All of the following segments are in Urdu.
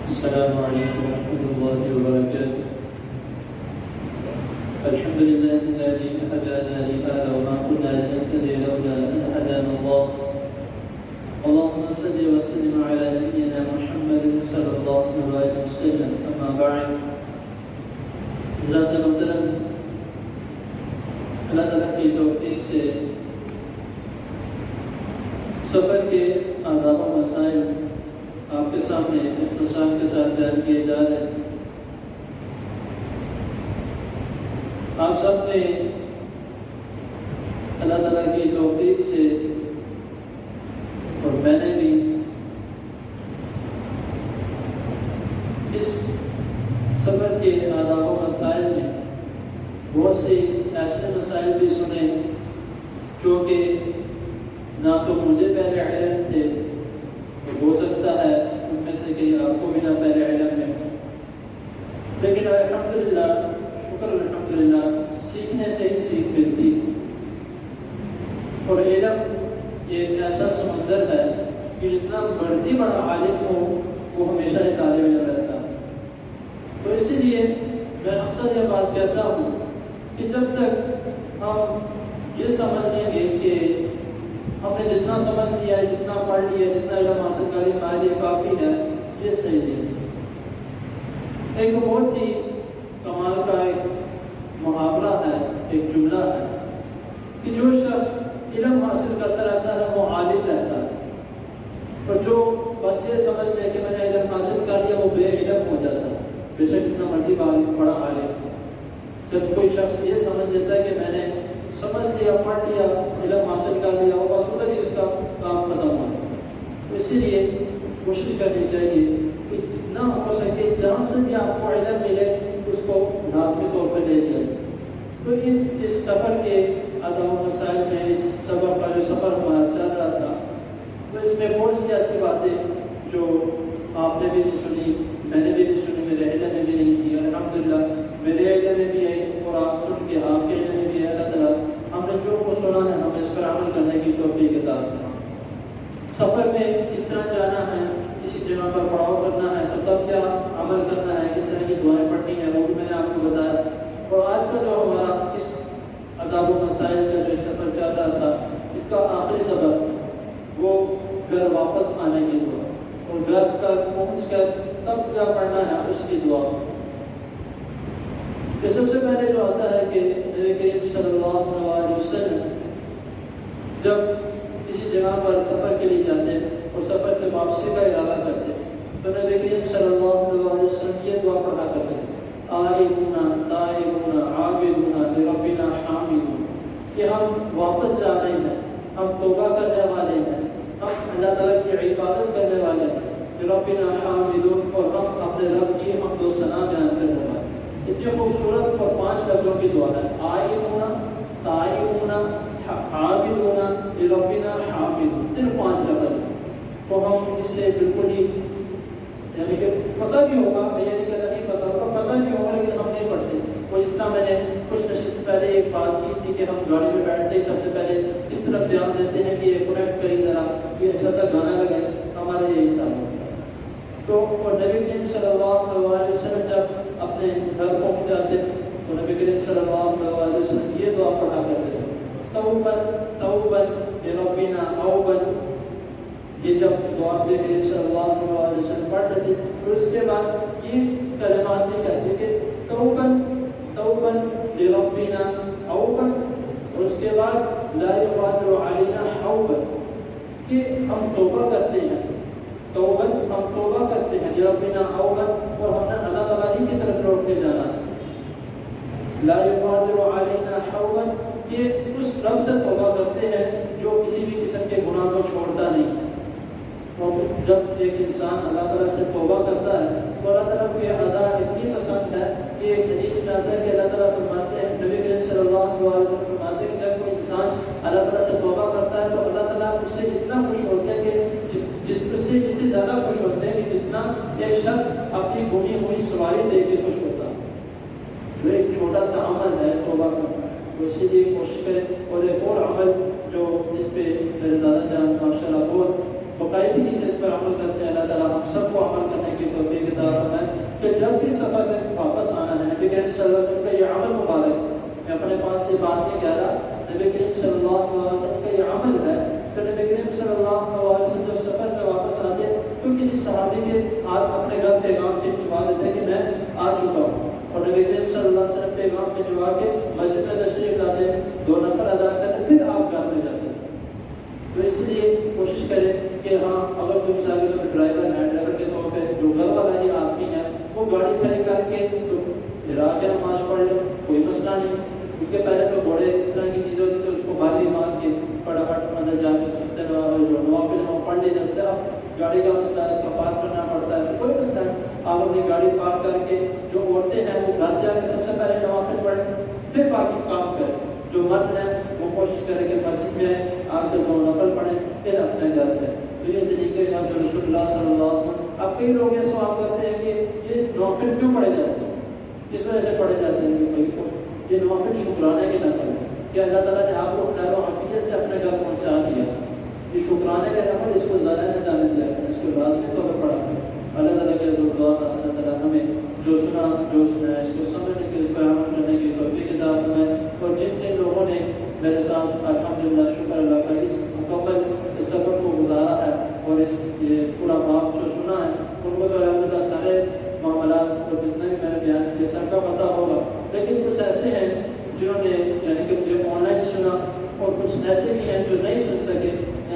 السلام عليكم ورحمة الله وبركاته. الحمد لله الذي هدانا لهذا وما كنا لنهتدي لولا أن هدانا الله. اللهم صل وسلم على نبينا محمد صلى الله عليه وسلم. أما بعد، ذات محترم، اللہ تعالیٰ کی توفیق سے سفر کے آداب و مسائل آپ کے سامنے اختصار کے ساتھ بیان کیے جا رہے ہیں۔ آپ سب نے اللہ تعالیٰ کی توفیق سے اور میں نے بھی اس سفر کے آداب و مسائل میں بہت سے ایسے مسائل بھی سنے جو کہ نہ تو مجھے پہلے علم تھے، ہو سکتا ہے ان میں سے کہیں آپ کو بھی نہ پہلے علم میں، لیکن الحمدللہ، شکر الحمدللہ، سیکھنے سے ہی سیکھ ملتی۔ اور علم یہ ایک ایسا سمندر ہے کہ جتنا مرضی بڑا عالم ہو وہ ہمیشہ ایک طالب علم رہتا ہے۔ تو اسی لیے میں اکثر یہ بات کہتا ہوں کہ جب تک ہم یہ سمجھ لیں گے کہ ہم نے جتنا سمجھ لیا ہے، جتنا پڑھ لیا ہے، جتنا علم حاصل کر لیا ہمارے لیے کافی ہے، یہ صحیح نہیں۔ ایک بہت ہی کمال کا ایک محاورہ ہے، ایک جملہ ہے کہ جو شخص علم حاصل کرتا رہتا ہے وہ عالم رہتا ہے، اور جو بس یہ سمجھ لے کہ میں نے علم حاصل کر لیا وہ بے علم ہو جاتا ہے، بے شک جتنا مرضی بڑا عالم۔ جب کوئی شخص یہ سمجھ لیتا ہے کہ میں نے سمجھ لیا، پڑھ لیا، علم حاصل کر لیا، اور بس ادھر ہی اس کا کام ختم ہوا۔ تو اسی لیے کوشش کرنی چاہیے کہ جتنا ہو سکے جہاں سے بھی آپ کو علم ملے اس کو لازمی طور پر لے لیا جائے۔ تو اس سفر کے آداب و مسائل میں، اس سفر کا جو سفر ہمارا چل رہا تھا، تو اس میں بہت سی ایسی باتیں جو آپ نے بھی نہیں سنی، میں نے بھی نہیں سنی، میرے علم میں بھی نہیں کی، الحمدللہ میرے علم میں بھی ہے اور آپ سن کے آپ کے علم میں بھی ہے۔ اللہ تعالیٰ ہم نے جو کچھ سنا ہے ہمیں اس پر عمل کرنے کی توفیق عطا فرمائے۔ سفر میں کس طرح جانا ہے، کسی جگہ پر پڑاؤ کرنا ہے تو تب کیا عمل کرنا ہے، کس طرح کی دعائیں پڑھنی ہیں، وہ بھی میں نے آپ کو بتایا۔ اور آج کا جو ہمارا اس آداب و مسائل کا جو سفر چل رہا تھا، اس کا آخری سبق وہ گھر واپس آنے کی دعا، اور گھر تک پہنچ کر تب کیا پڑھنا ہے اس کی دعا۔ کہ سب سے پہلے جو آتا ہے کہ نبی کریم صلی اللہ علیہ وسلم جب کسی جگہ پر سفر کے لیے جاتے اور سفر سے واپسی کا ارادہ کرتے تو نبی کریم صلی اللہ علیہ وسلم یہ دعا پڑھا کرتے: آئبونا تائبونا عابدونا لربنا حامدون، کہ ہم واپس جا رہے ہیں، ہم توبہ کرنے والے ہیں، ہم اللہ تعالیٰ کی عبادت کرنے والے ہیں، لربنا حامدون، اور ہم اپنے رب کی حمد و ثنا بیان کرنے والے ہیں۔ اتنی خوبصورت اور 5 لفظوں کی دعا ہے: آئبونا تائبونا عابدونا لربنا حامدون، صرف 5 لفظ ہیں۔ تو ہم اس سے بالکل ہی یعنی کہ پتہ بھی ہوگا، میں یہ نہیں کہتا نہیں پتہ ہوگا، پتہ بھی ہوگا لیکن ہم نہیں پڑھتے۔ اور اس طرح میں نے کچھ نشست پہلے ایک بات کی تھی کہ ہم گاڑی میں بیٹھتے ہی سب سے پہلے اس طرف دھیان دیتے ہیں کہ یہ کنیکٹ کری ذرا، یہ اچھا سا گانا لگے، ہمارا یہی حساب ہوتا ہے۔ تو اور نبی کریم صلی اللہ علیہ وسلم جب اپنے گھر پہنچ جاتے تو نبی کریم صلی اللہ علیہ وسلم یہ دعا پڑھا کرتے تھے: توبن توبن لربنا اوبن۔ یہ جب دعا نبی کریم صلی اللہ علیہ وسلم پڑھتے تھے پھر اس کے بعد یہ کلمات بھی کہتے کہ توبن توبن لربنا اوبن، اور اس کے بعد لا یغادر علینا حوبن، کہ ہم توبہ کرتے ہیں، توبن ہم توبہ کرتے ہیں، لربنا اوبن، اور ہم نے اللہ تعالیٰ ہی کی طرف لوٹ کے جانا ہے۔ لا یغادر علینا حوبن، کہ اس رب سے توبہ کرتے ہیں جو کسی بھی قسم کے گناہ کو چھوڑتا نہیں۔ اور جب ایک انسان اللہ تعالیٰ سے توبہ کرتا ہے تو اللہ تعالیٰ کو یہ ادا اتنی پسند ہے کہ ایک حدیث میں آتا ہے کہ اللہ تعالیٰ فرماتے ہیں، نبی کریم صلی اللہ علیہ وسلم فرماتے ہیں کہ جب کوئی انسان اللہ تعالیٰ سے توبہ کرتا ہے تو اللہ تعالیٰ اس سے اتنا خوش ہوتے ہیں کہ اس سے زیادہ خوش ہوتے ہیں کہ جتنا ایک شخص اپنی بنی ہوئی سواری دے کے خوش ہوتا ہے۔ جو ایک چھوٹا سا عمل ہے توبہ کرنا، تو اسی لیے کوشش کریں۔ اور ایک اور عمل جو جس پہ میرے دادا جان ماشاء اللہ بہت باقاعدگی سے اس پر عمل کرتے ہیں، اللہ تعالیٰ ہم سب کو عمل کرنے کی توفیق عطا جب بھی سفر سے واپس آنا ہے، نبی کریم صلی اللہ علیہ وسلم کا یہ عمل مبارک، میں اپنے پاس سے بات نہیں کہہ رہا، نبی کریم صلی اللہ علیہ وسلم کا یہ عمل ہے کہ نبی کریم صلی اللہ علیہ وسلم جب سفر سے واپس آتے تو کسی صحابی کے آپ اپنے گھر پیغام بھجوا دیتے کہ میں آ چکا ہوں، اور نبی کریم صلی اللہ علیہ وسلم پیغام بھجوا کے مسجد میں تشریف لاتے، 2 نفل ادا کرتے، پھر آپ گھر میں جاتے۔ تو اس لیے کوشش کریں کہ ہاں اگر کوئی مثال کے طور پہ ڈرائیور ہے، ڈرائیور کے طور پہ جو گھر والا ہی آدمی ہے وہ گاڑی کھڑی کر کے تو پھرا کے نماز پڑھ لے، کوئی مسئلہ نہیں، کیونکہ پہلے تو بڑے اس طرح کی چیزیں ہوتی تھی اس کو باہر مار کے فٹافٹ اندر جا کے سنتے جو نوافل پڑھ لی جاتے تھے، اب گاڑی کا مسئلہ ہے، اس کا پارک کرنا پڑتا ہے، تو کوئی مسئلہ نہیں، آپ اپنی گاڑی پارک کر کے جو عورتیں ہیں وہ گھر جا کے سب سے پہلے نوافل پڑھیں، پھر باقی کام کریں، جو مرد ہیں وہ کوشش کریں کہ مسجد میں آ کے 2 نفل پڑھیں، پھر اپنے گھر جائیں۔ تو یہ طریقے کا جو رسول اللہ صلی اللہ علیہ وسلم، اب کئی لوگ یہ سوال کرتے ہیں کہ یہ نوافل کیوں پڑھے جاتے ہیں، اس وجہ سے پڑھے جاتے ہیں کہ بھائی یہ نوافل شکرانے کے نفل ہے کہ اللہ تعالیٰ نے آپ کو خیر و عافیت سے اپنے گھر پہنچا دیا، یہ شکرانے کے نفل، اس کو ضائع نہ جانے دیا، اس کو لازمی طور پر پڑھا۔ اللہ تعالیٰ کے دعا اللہ تعالیٰ ہمیں جو سنا ہے اس کو سمجھنے کے، اس پر عمل کرنے کی توفیق عطا فرمائے، اور جن لوگوں نے میرے ساتھ الحمدللہ شکر اللہ کا اس مکمل اس سفر کو گزارا ہے اور اس یہ پورا باب جو سنا ہے ان کو تو الحمدللہ سارے معاملات اور جتنے بھی میں نے بیان کیے سب کا پتہ ہوگا، لیکن کچھ ایسے ہیں جنہوں نے یعنی کہ مجھے آن لائن سنا، اور کچھ ایسے بھی ہیں جو نہیں سن سکے،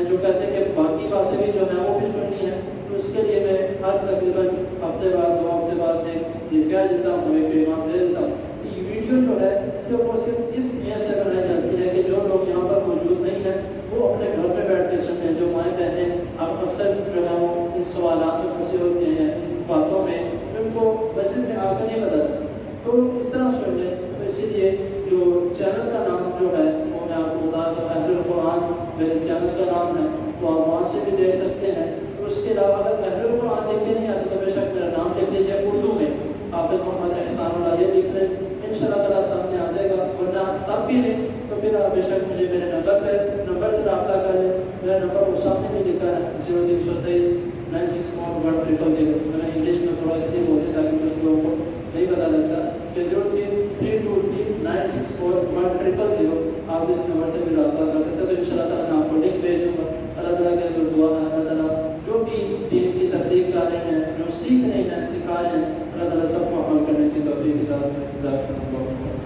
جو کہتے ہیں کہ باقی باتیں بھی جو ہیں وہ بھی سننی ہیں، تو اس کے لیے میں ہر تقریباً ہفتے بعد 2 ہفتے بعد میں یہ کہہ دیتا ہوں، ایک پیغام دے دیتا ہوں۔ یہ ویڈیو جو ہے صرف اور صرف اس نیت سے بنائی جاتی ہے کہ جو لوگ یہاں پر موجود نہیں ہیں وہ اپنے گھر پہ بیٹھ کے سنیں، جو مائیں بہنیں اب اکثر جو ہے وہ ان سوالات میں پھنسے ہوتے ہیں، ان باتوں میں ان کو مسجد میں آ کر نہیں بدلتا، تو اس طرح سن لیں۔ تو اسی لیے جو چینل کا نام جو ہے وہ میں آپ کو بتا دوں، اہل القرآن میرے چینل کا نام ہے، تو آپ وہاں سے بھی دیکھ سکتے ہیں۔ اس کے علاوہ اگر اہل القرآن دیکھنے نہیں آتے تو بے شک میرا نام لکھ لیجیے اردو میں، حافظ محمد احسان اللہ یہ لکھ لیں، انشاءاللہ تعالیٰ سامنے آ جائے گا، ورنہ تب بھی نہیں تو پھر آپ بے شک مجھے میرے نمبر سے رابطہ کر لیں۔ میرا نمبر وہ سامنے بھی لکھا ہے 0323 964 میں نے انگلش میں تھوڑا اس لیے بولتے تاکہ کچھ لوگوں کو نہیں پتہ لگتا کہ 0323 964 آپ اس نمبر سے بھی رابطہ کر سکتے ہیں، تو انشاءاللہ تعالیٰ میں آپ کو لنک بھیج دوں گا۔ اللہ تعالیٰ کے جو دعا ہے، اللہ تعالیٰ جو بھی دین کی تبلیغ کر رہے ہیں، جو سیکھ رہے ہیں، سکھا رہے ہیں، اللہ تعالیٰ سب کو عمل کرنے کی توفیق عطا فرمائے۔